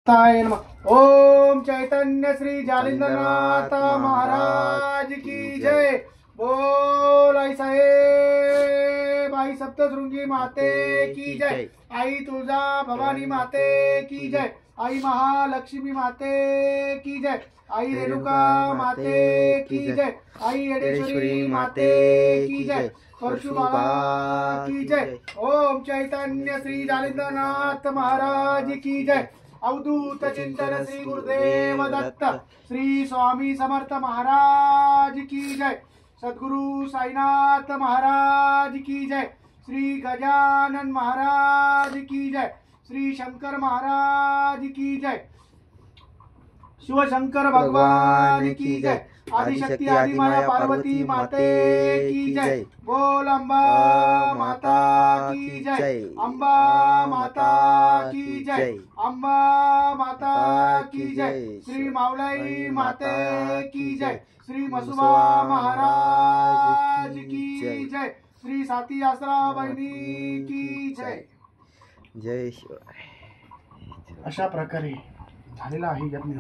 ताय नमः। ओम चैतन्य श्री जालिंद्रनाथ महाराज की जय। बोल आई साहेब, आई सप्तशृंगी माते की जय, आई तुळजा भवानी माते की जय, आई महालक्ष्मी माते की जय, आई रेणुका माते की जय, आई येडेश्वरी माते की जय, परशुबाबा की जय। ओम चैतन्य श्री जालिंद्रनाथ महाराज की जय। अवधूत चिंतन श्री गुरुदेव दत्त श्री स्वामी समर्थ महाराज की जय। सद्गुरु साईनाथ महाराज की जय। श्री गजानन महाराज की जय। श्री शंकर महाराज की जय। शिव शंकर भगवान की जय। आदिशक्ति आदि माया पार्वती माते की जय। बोल अम्बा माता की जय। अम्बा माता की जय। अम्बा माता की जय। श्री मावलाई माते की जय। श्री मसुबा महाराज की जय। श्री साती आसरा बहिनी की जय। जय शिवाय। अशा प्रकारे झालेला आहे यज्ञ।